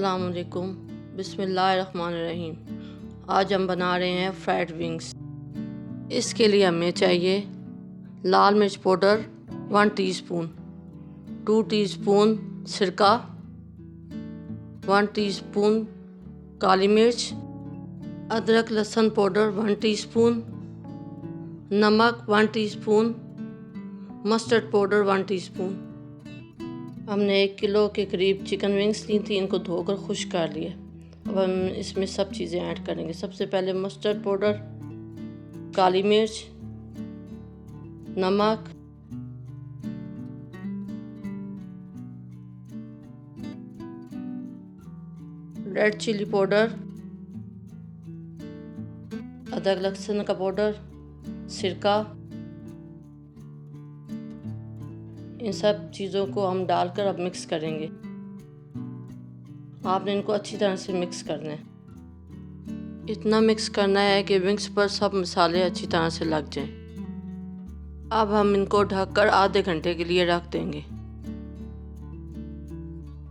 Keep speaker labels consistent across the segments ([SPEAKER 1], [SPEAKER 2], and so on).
[SPEAKER 1] अस्सलामुअलैकुम, बिस्मिल्लाहिर्रहमानिर्रहीम। आज हम बना रहे हैं फ्राइड विंग्स। इसके लिए हमें चाहिए लाल मिर्च पाउडर 1 टीस्पून, 2 टीस्पून सिरका, 1 टीस्पून काली मिर्च, अदरक लहसुन पाउडर 1 टीस्पून, नमक 1 टीस्पून, मस्टर्ड पाउडर 1 टीस्पून। हमने 1 किलो के करीब चिकन विंग्स ली थी, इनको धोकर खुश्क कर लिया। अब हम इसमें सब चीज़ें ऐड करेंगे। सबसे पहले मस्टर्ड पाउडर, काली मिर्च, नमक, रेड चिली पाउडर, अदरक लहसुन का पाउडर, सिरका। इन सब चीज़ों को हम डालकर अब मिक्स करेंगे। आपने इनको अच्छी तरह से मिक्स करना है। इतना मिक्स करना है कि विंग्स पर सब मसाले अच्छी तरह से लग जाएं। अब हम इनको ढककर आधे घंटे के लिए रख देंगे।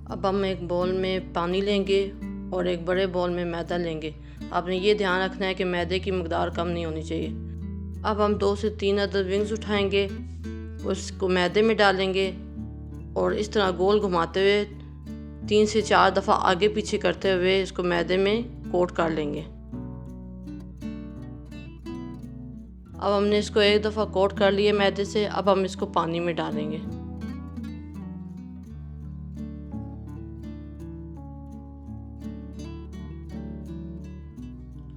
[SPEAKER 1] अब हम एक बाउल में पानी लेंगे और एक बड़े बाउल में मैदा लेंगे। आपने ये ध्यान रखना है कि मैदे की मकदार कम नहीं होनी चाहिए। अब हम 2 से 3 अदद विंग्स उठाएंगे, उसको मैदे में डालेंगे और इस तरह गोल घुमाते हुए 3 से 4 दफ़ा आगे पीछे करते हुए इसको मैदे में कोट कर लेंगे। अब हमने इसको एक दफ़ा कोट कर लिया मैदे से। अब हम इसको पानी में डालेंगे।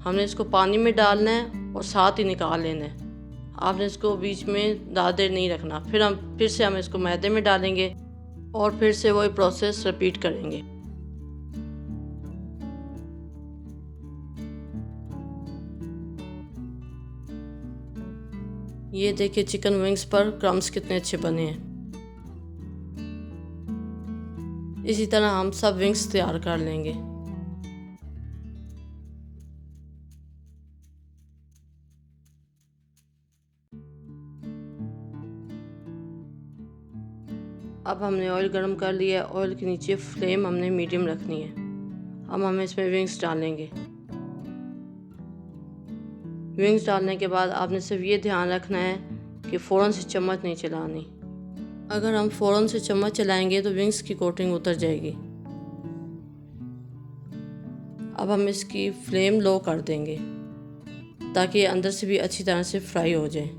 [SPEAKER 1] हमने इसको पानी में डालना है और साथ ही निकाल लेना है। आपने इसको बीच में ज़्यादा देर नहीं रखना। फिर से हम इसको मैदे में डालेंगे और फिर से वही प्रोसेस रिपीट करेंगे। ये देखिए चिकन विंग्स पर क्रम्स कितने अच्छे बने हैं। इसी तरह हम सब विंग्स तैयार कर लेंगे। अब हमने ऑयल गरम कर लिया है। ऑयल के नीचे फ्लेम हमने मीडियम रखनी है। अब हम इसमें विंग्स डालेंगे। विंग्स डालने के बाद आपने सिर्फ ये ध्यान रखना है कि फ़ौरन से चम्मच नहीं चलानी। अगर हम फ़ौरन से चम्मच चलाएंगे तो विंग्स की कोटिंग उतर जाएगी। अब हम इसकी फ्लेम लो कर देंगे ताकि अंदर से भी अच्छी तरह से फ्राई हो जाए।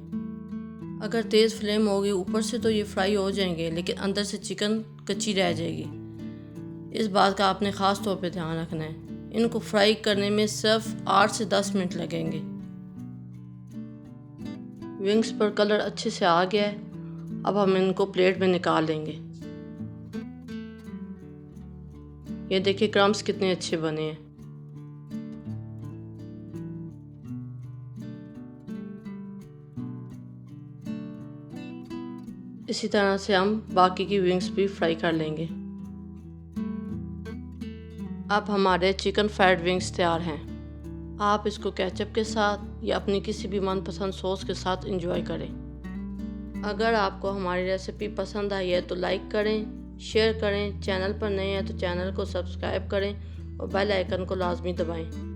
[SPEAKER 1] अगर तेज़ फ्लेम होगी ऊपर से तो ये फ्राई हो जाएंगे, लेकिन अंदर से चिकन कच्ची रह जाएगी। इस बात का आपने ख़ास तौर पे ध्यान रखना है। इनको फ्राई करने में सिर्फ 8 से 10 मिनट लगेंगे। विंग्स पर कलर अच्छे से आ गया है। अब हम इनको प्लेट में निकाल लेंगे। ये देखिए क्रम्स कितने अच्छे बने हैं। इसी तरह से हम बाकी की विंग्स भी फ्राई कर लेंगे। अब हमारे चिकन फ्राइड विंग्स तैयार हैं। आप इसको केचप के साथ या अपनी किसी भी मनपसंद सॉस के साथ एंजॉय करें। अगर आपको हमारी रेसिपी पसंद आई है तो लाइक करें, शेयर करें। चैनल पर नए हैं तो चैनल को सब्सक्राइब करें और बेल आइकन को लाजमी दबाएं।